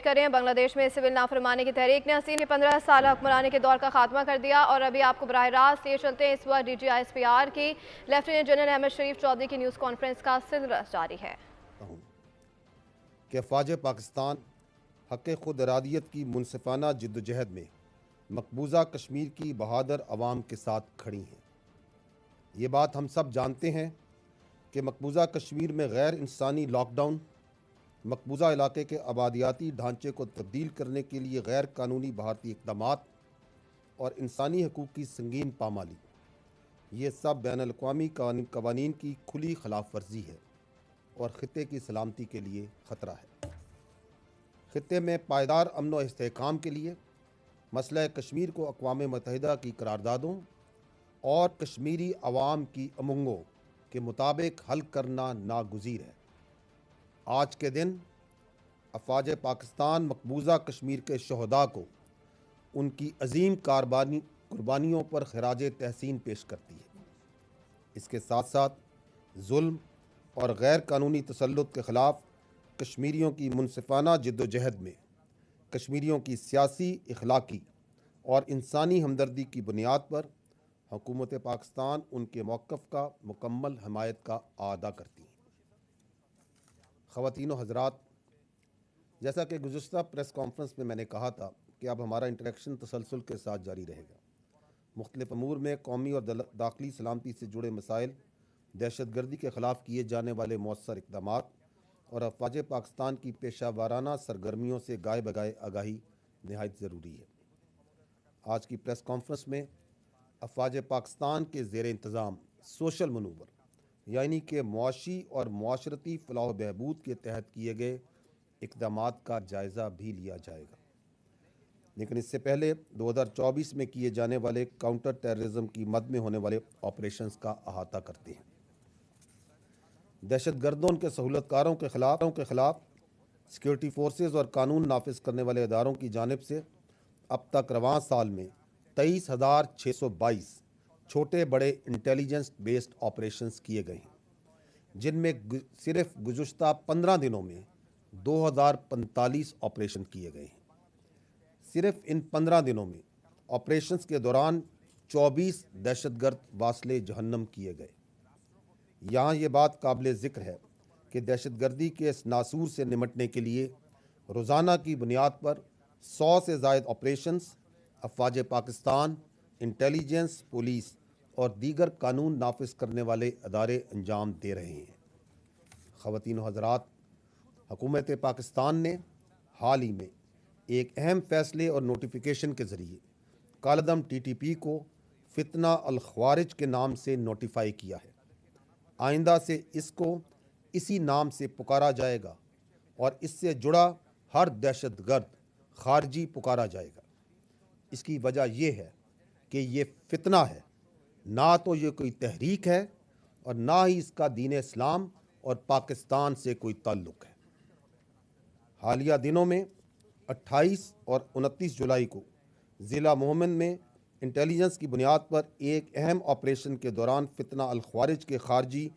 کر رہے ہیں۔ بنگلہ دیش میں سول نافرمانی کی تحریک نے حسین کے 15 سالہ حکمرانی کے دور کا خاتمہ کر دیا، اور ابھی آپ کو براہ راست یہ چلتے ہیں اس وقت DGISPR کی لیفٹیننٹ جنرل احمد شریف چودھری کی نیوز کانفرنس کا سلسلہ جاری ہے کہ افواج پاکستان حق خود ارادیت کی منصفانہ جدوجہد میں مقبوضہ کشمیر کی بہادر عوام کے ساتھ کھڑی ہیں۔ یہ بات ہم سب جانتے ہیں کہ مقبوضہ کشمیر میں غیر انسانی لاک ڈاؤن، مقبوضہ علاقے کے آبادیاتی ڈھانچے کو تبدیل کرنے کے لیے غیر قانونی بھارتی اقدامات اور انسانی حقوق کی سنگین پامالی، یہ سب بین الاقوامی قوانین کی کھلی خلاف ورزی ہے اور خطے کی سلامتی کے لیے خطرہ ہے۔ خطے میں پائیدار امن و استحکام کے لیے مسئلہ کشمیر کو اقوام متحدہ کی قراردادوں اور کشمیری عوام کی امنگوں کے مطابق حل کرنا ناگزیر ہے۔ آج کے دن افواج پاکستان مقبوضہ کشمیر کے شہداء کو ان کی عظیم قربانیوں پر خراج تحسین پیش کرتی ہے۔ اس کے ساتھ ساتھ ظلم اور غیر قانونی تسلط کے خلاف کشمیریوں کی منصفانہ جدوجہد میں کشمیریوں کی سیاسی، اخلاقی اور انسانی ہمدردی کی بنیاد پر حکومت پاکستان ان کے موقف کا مکمل حمایت کا اعادہ کرتی ہے۔ خواتین و حضرات، جیسا کہ گزشتہ پریس کانفرنس میں میں نے کہا تھا کہ اب ہمارا انٹریکشن تسلسل کے ساتھ جاری رہے گا۔ مختلف امور میں قومی اور داخلی سلامتی سے جڑے مسائل، دہشت گردی کے خلاف کیے جانے والے مؤثر اقدامات اور افواج پاکستان کی پیشہ ورانہ سرگرمیوں سے گائے بگائے آگاہی نہایت ضروری ہے۔ آج کی پریس کانفرنس میں افواج پاکستان کے زیر انتظام سوشل منور، یعنی کہ معاشی اور معاشرتی فلاح و بہبود کے تحت کیے گئے اقدامات کا جائزہ بھی لیا جائے گا، لیکن اس سے پہلے 2024 میں کیے جانے والے کاؤنٹر ٹیررزم کی مد میں ہونے والے آپریشنز کا احاطہ کرتے ہیں۔ دہشت گردوں کے سہولت کاروں کے خلاف سیکیورٹی فورسز اور قانون نافذ کرنے والے اداروں کی جانب سے اب تک رواں سال میں 23,622 چھوٹے بڑے انٹیلیجنس بیسڈ آپریشنز کیے گئے ہیں، جن میں صرف گزشتہ 15 دنوں میں 2045 آپریشن کیے گئے ہیں۔ صرف ان 15 دنوں میں آپریشنز کے دوران 24 دہشت گرد واصلے جہنم کیے گئے۔ یہاں یہ بات قابل ذکر ہے کہ دہشت گردی کے اس ناسور سے نمٹنے کے لیے روزانہ کی بنیاد پر 100 سے زائد آپریشنز افواج پاکستان، انٹیلیجنس، پولیس اور دیگر قانون نافذ کرنے والے ادارے انجام دے رہے ہیں۔ خواتین و حضرات، حکومت پاکستان نے حال ہی میں ایک اہم فیصلے اور نوٹیفیکیشن کے ذریعے کالعدم TTP کو فتنہ الخوارج کے نام سے نوٹیفائی کیا ہے۔ آئندہ سے اس کو اسی نام سے پکارا جائے گا اور اس سے جڑا ہر دہشت گرد خارجی پکارا جائے گا۔ اس کی وجہ یہ ہے کہ یہ فتنہ ہے، نہ تو یہ کوئی تحریک ہے اور نہ ہی اس کا دین اسلام اور پاکستان سے کوئی تعلق ہے۔ حالیہ دنوں میں 28 اور 29 جولائی کو ضلع مومن میں انٹیلیجنس کی بنیاد پر ایک اہم آپریشن کے دوران فتنہ الخوارج کے خارجی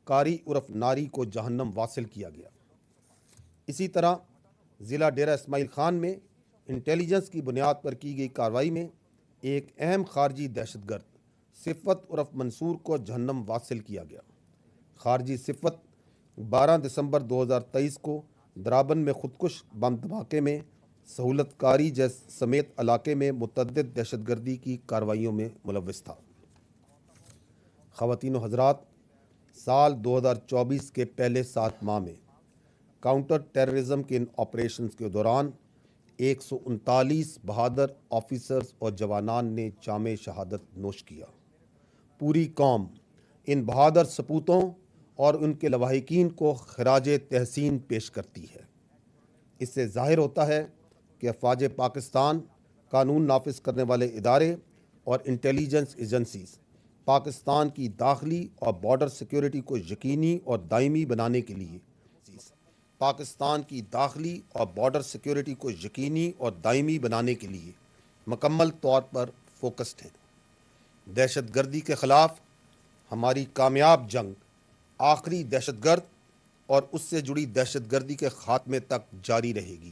قاری عرف ناری کو جہنم واصل کیا گیا۔ اسی طرح ضلع ڈیرہ اسماعیل خان میں انٹیلیجنس کی بنیاد پر کی گئی کارروائی میں ایک اہم خارجی دہشت گرد صفت عرف منصور کو جہنم واصل کیا گیا۔ خارجی صفت 12 دسمبر 2023 کو درابن میں خودکش بم دھماکے میں سہولت کاری سمیت علاقے میں متعدد دہشت گردی کی کارروائیوں میں ملوث تھا۔ خواتین و حضرات، سال 2024 کے پہلے 7 ماہ میں کاؤنٹر ٹیررزم کے ان آپریشنز کے دوران 139 بہادر آفیسرز اور جوانان نے جام شہادت نوش کیا۔ پوری قوم ان بہادر سپوتوں اور ان کے لواحقین کو خراج تحسین پیش کرتی ہے۔ اس سے ظاہر ہوتا ہے کہ افواج پاکستان، قانون نافذ کرنے والے ادارے اور انٹیلیجنس ایجنسیز پاکستان کی داخلی اور بارڈر سیکیورٹی کو یقینی اور دائمی بنانے کے لیے مکمل طور پر فوکسڈ ہیں۔ دہشت گردی کے خلاف ہماری کامیاب جنگ آخری دہشت گرد اور اس سے جڑی دہشت گردی کے خاتمے تک جاری رہے گی،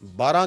12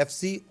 FC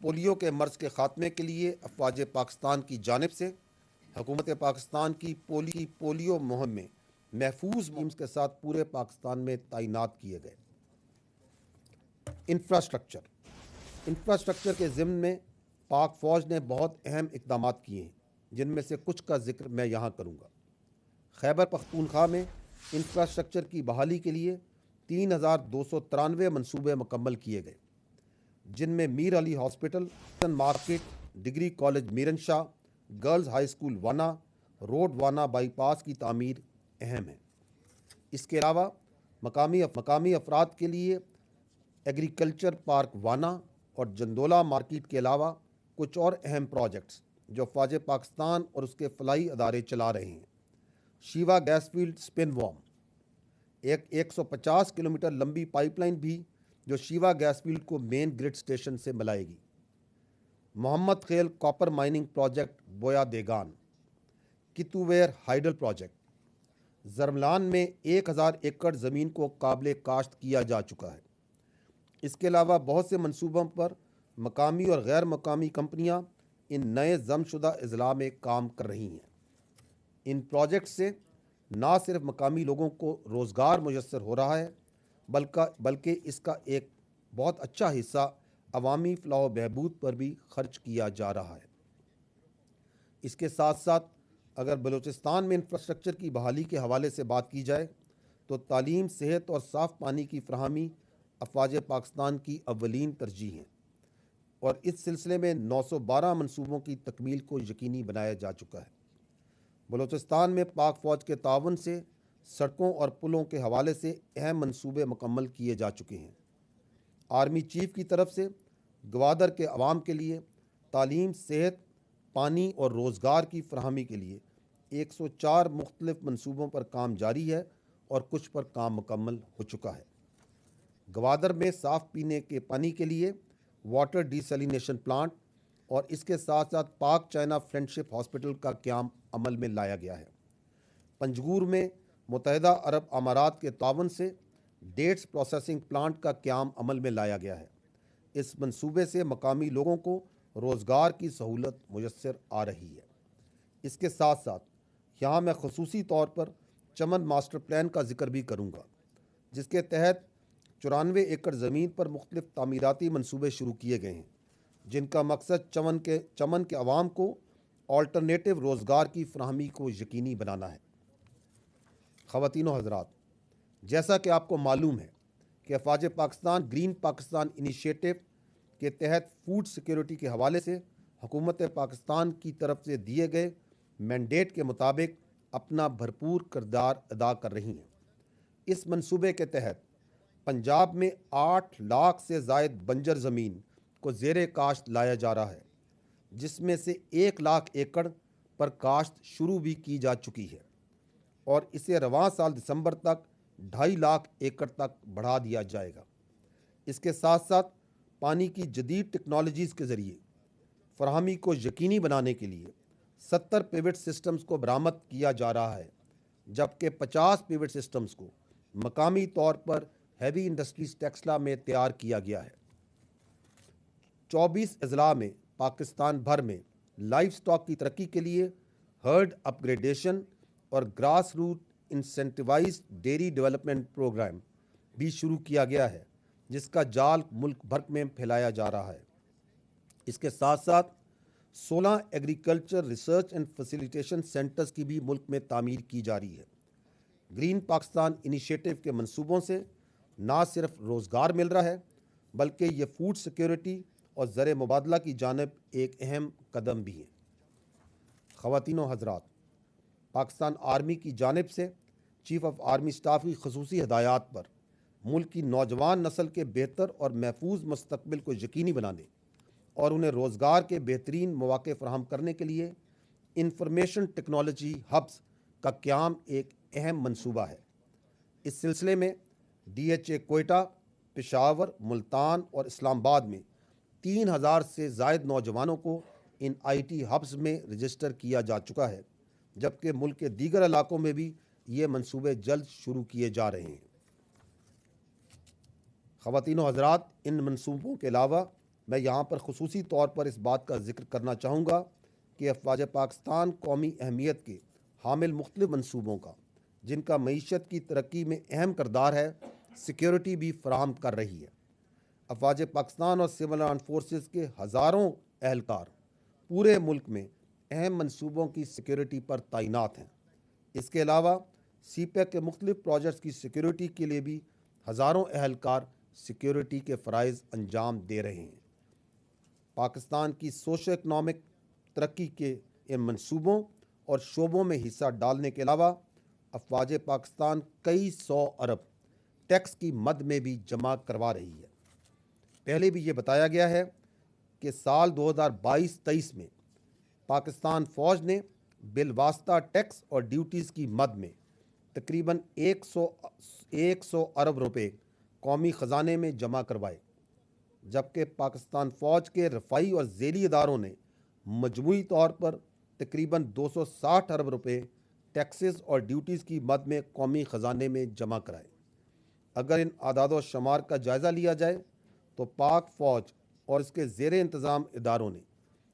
پولیو کے مرض کے خاتمے کے لیے افواج پاکستان کی جانب سے حکومت پاکستان کی پولیو مہم میں محفوظ ٹیمز کے ساتھ پورے پاکستان میں تعینات کیے گئے۔ انفراسٹرکچر کے ضمن میں پاک فوج نے بہت اہم اقدامات کیے ہیں، جن میں سے کچھ کا ذکر میں یہاں کروں گا۔ خیبر پختونخوا میں انفراسٹرکچر کی بحالی کے لیے 3293 منصوبے مکمل کیے گئے، جن میں میر علی ہاسپٹل، مارکیٹ، ڈگری کالج میرن شاہ، گرلز ہائی اسکول وانا، روڈ وانا بائی پاس کی تعمیر اہم ہے۔ اس کے علاوہ مقامی افراد کے لیے ایگریکلچر پارک وانا اور جندولہ مارکیٹ کے علاوہ کچھ اور اہم پروجیکٹس جو فوج پاکستان اور اس کے فلاحی ادارے چلا رہے ہیں۔ شیوا گیس فیلڈ سپن وارم، ایک 150 کلومیٹر لمبی پائپ لائن بھی جو شیوا گیس فیلڈ کو مین گرڈ اسٹیشن سے ملائے گی۔ Muhammad Khel copper mining project بویا دیگان، کتوویر ہائیڈل پروجیکٹ، زرملان میں 1000 ایکڑ زمین کو قابل کاشت کیا جا چکا ہے۔ اس کے علاوہ بہت سے منصوبوں پر مقامی اور غیر مقامی کمپنیاں ان نئے ضم شدہ اضلاع میں کام کر رہی ہیں۔ ان پروجیکٹ سے نہ صرف مقامی لوگوں کو روزگار میسر ہو رہا ہے بلکہ اس کا ایک بہت اچھا حصہ عوامی فلاح و بہبود پر بھی خرچ کیا جا رہا ہے۔ اس کے ساتھ ساتھ اگر بلوچستان میں انفراسٹرکچر کی بحالی کے حوالے سے بات کی جائے تو تعلیم، صحت اور صاف پانی کی فراہمی افواج پاکستان کی اولین ترجیح ہیں، اور اس سلسلے میں 912 منصوبوں کی تکمیل کو یقینی بنایا جا چکا ہے۔ بلوچستان میں پاک فوج کے تعاون سے سڑکوں اور پلوں کے حوالے سے اہم منصوبے مکمل کیے جا چکے ہیں۔ آرمی چیف کی طرف سے گوادر کے عوام کے لیے تعلیم، صحت، پانی اور روزگار کی فراہمی کے لیے 104 مختلف منصوبوں پر کام جاری ہے اور کچھ پر کام مکمل ہو چکا ہے۔ گوادر میں صاف پینے کے پانی کے لیے واٹر ڈیسیلینیشن پلانٹ اور اس کے ساتھ ساتھ پاک چائنا فرینڈشپ ہاسپٹل کا قیام عمل میں لایا گیا ہے۔ پنجگور میں متحدہ عرب امارات کے تعاون سے ڈیٹس پروسیسنگ پلانٹ کا قیام عمل میں لایا گیا ہے۔ اس منصوبے سے مقامی لوگوں کو روزگار کی سہولت میسر آ رہی ہے۔ اس کے ساتھ ساتھ یہاں میں خصوصی طور پر چمن ماسٹر پلان کا ذکر بھی کروں گا، جس کے تحت 94 ایکڑ زمین پر مختلف تعمیراتی منصوبے شروع کیے گئے ہیں، جن کا مقصد چمن کے عوام کو آلٹرنیٹو روزگار کی فراہمی کو یقینی بنانا ہے۔ خواتین و حضرات، جیسا کہ آپ کو معلوم ہے کہ افواج پاکستان گرین پاکستان انیشیٹو کے تحت فوڈ سیکیورٹی کے حوالے سے حکومت پاکستان کی طرف سے دیے گئے مینڈیٹ کے مطابق اپنا بھرپور کردار ادا کر رہی ہیں۔ اس منصوبے کے تحت پنجاب میں 8 لاکھ سے زائد بنجر زمین کو زیر کاشت لایا جا رہا ہے، جس میں سے 1 لاکھ ایکڑ پر کاشت شروع بھی کی جا چکی ہے، اور اسے رواں سال دسمبر تک 2.5 لاکھ ایکڑ تک بڑھا دیا جائے گا۔ اس کے ساتھ ساتھ پانی کی جدید ٹیکنالوجیز کے ذریعے فراہمی کو یقینی بنانے کے لیے 70 پیوٹ سسٹمز کو برآمد کیا جا رہا ہے، جبکہ 50 پیوٹ سسٹمز کو مقامی طور پر ہیوی انڈسٹریز ٹیکسلا میں تیار کیا گیا ہے۔ 24 اضلاع میں پاکستان بھر میں لائف سٹاک کی ترقی کے لیے ہرڈ اپ گریڈیشن اور grass root incentivised dairy development programme بھی شروع کیا گیا ہے، جس کا جال ملک بھر میں پھیلایا جا رہا ہے۔ اس کے ساتھ ساتھ 16 agriculture research and facilitation centres کی بھی ملک میں تعمیر کی جا رہی ہے۔ گرین پاکستان انیشیٹو کے منصوبوں سے نہ صرف روزگار مل رہا ہے، بلکہ یہ فوڈ سیکیورٹی اور زر مبادلہ کی جانب ایک اہم قدم بھی ہے۔ خواتین و حضرات، پاکستان آرمی کی جانب سے چیف آف آرمی اسٹاف کی خصوصی ہدایات پر ملک کی نوجوان نسل کے بہتر اور محفوظ مستقبل کو یقینی بنانے اور انہیں روزگار کے بہترین مواقع فراہم کرنے کے لیے انفارمیشن ٹیکنالوجی ہبس کا قیام ایک اہم منصوبہ ہے۔ اس سلسلے میں DHA کوئٹہ، پشاور، ملتان اور اسلام آباد میں 3000 سے زائد نوجوانوں کو ان IT ہبس میں رجسٹر کیا جا چکا ہے، جبکہ ملک کے دیگر علاقوں میں بھی یہ منصوبے جلد شروع کیے جا رہے ہیں۔ خواتین و حضرات، ان منصوبوں کے علاوہ میں یہاں پر خصوصی طور پر اس بات کا ذکر کرنا چاہوں گا کہ افواج پاکستان قومی اہمیت کے حامل مختلف منصوبوں کا، جن کا معیشت کی ترقی میں اہم کردار ہے، سیکیورٹی بھی فراہم کر رہی ہے۔ افواج پاکستان اور سول آرمڈ فورسز کے ہزاروں اہلکار پورے ملک میں اہم منصوبوں کی سیکیورٹی پر تعینات ہیں۔ اس کے علاوہ سی پیک کے مختلف پروجیکٹس کی سیکیورٹی کے لیے بھی ہزاروں اہلکار سیکیورٹی کے فرائض انجام دے رہے ہیں۔ پاکستان کی سوشو اکنامک ترقی کے ان منصوبوں اور شعبوں میں حصہ ڈالنے کے علاوہ افواج پاکستان کئی سو ارب ٹیکس کی مد میں بھی جمع کروا رہی ہے۔ پہلے بھی یہ بتایا گیا ہے کہ سال 2022-23 میں پاکستان فوج نے بالواسطہ ٹیکس اور ڈیوٹیز کی مد میں تقریباً 100 ارب روپے قومی خزانے میں جمع کروائے، جبکہ پاکستان فوج کے رفائی اور ذیلی اداروں نے مجموعی طور پر تقریباً 260 ارب روپے ٹیکسز اور ڈیوٹیز کی مد میں قومی خزانے میں جمع کرائے۔ اگر ان اعداد و شمار کا جائزہ لیا جائے تو پاک فوج اور اس کے زیر انتظام اداروں نے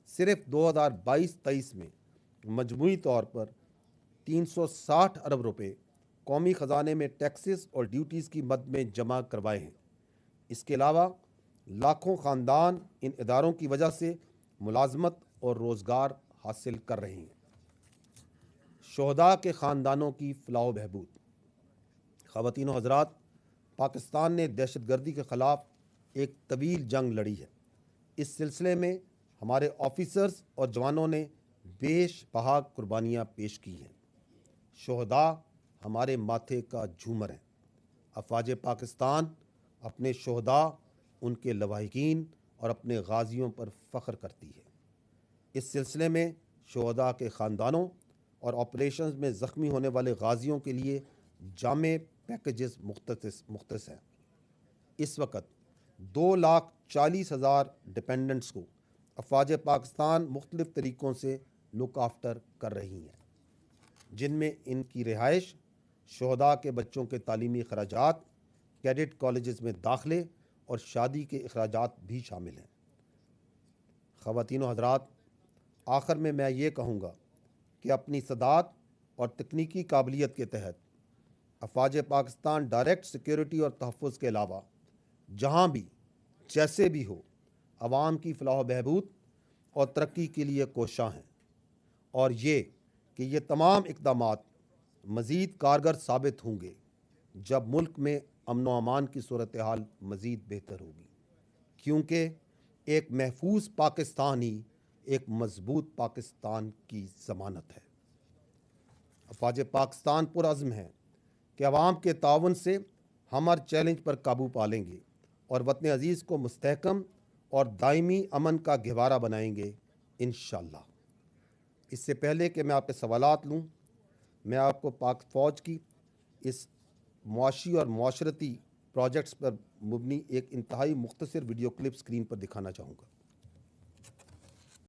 صرف 2022-23 میں مجموعی طور پر 360 ارب روپے قومی خزانے میں ٹیکسز اور ڈیوٹیز کی مد میں جمع کروائے ہیں۔ اس کے علاوہ لاکھوں خاندان ان اداروں کی وجہ سے ملازمت اور روزگار حاصل کر رہے ہیں۔ شہداء کے خاندانوں کی فلاح و بہبود۔ خواتین و حضرات، پاکستان نے دہشت گردی کے خلاف ایک طویل جنگ لڑی ہے۔ اس سلسلے میں ہمارے آفیسرز اور جوانوں نے بیش بہا قربانیاں پیش کی ہیں۔ شہداء ہمارے ماتھے کا جھومر ہیں۔ افواج پاکستان اپنے شہداء، ان کے لواحقین اور اپنے غازیوں پر فخر کرتی ہے۔ اس سلسلے میں شہداء کے خاندانوں اور آپریشنز میں زخمی ہونے والے غازیوں کے لیے جامع پیکیجز مختص ہیں۔ اس وقت 2,40,000 ڈپینڈنٹس کو افواج پاکستان مختلف طریقوں سے لک آفٹر کر رہی ہیں، جن میں ان کی رہائش، شہداء کے بچوں کے تعلیمی اخراجات، کیڈٹ کالجز میں داخلے اور شادی کے اخراجات بھی شامل ہیں۔ خواتین و حضرات، آخر میں یہ کہوں گا کہ اپنی صداعت اور تکنیکی قابلیت کے تحت افواج پاکستان ڈائریکٹ سیکیورٹی اور تحفظ کے علاوہ جہاں بھی جیسے بھی ہو عوام کی فلاح و بہبود اور ترقی کے لیے کوشاں ہیں، اور یہ کہ یہ تمام اقدامات مزید کارگر ثابت ہوں گے جب ملک میں امن و امان کی صورتحال مزید بہتر ہوگی، کیونکہ ایک محفوظ پاکستان ہی ایک مضبوط پاکستان کی ضمانت ہے۔ افواج پاکستان پرعزم ہے کہ عوام کے تعاون سے ہم ہر چیلنج پر قابو پا لیں گے اور وطن عزیز کو مستحکم اور دائمی امن کا گہوارہ بنائیں گے انشاءاللہ۔ اس سے پہلے کہ میں آپ کے سوالات لوں، میں آپ کو پاک فوج کی اس معاشی اور معاشرتی پروجیکٹس پر مبنی ایک انتہائی مختصر ویڈیو کلپ سکرین پر دکھانا چاہوں گا۔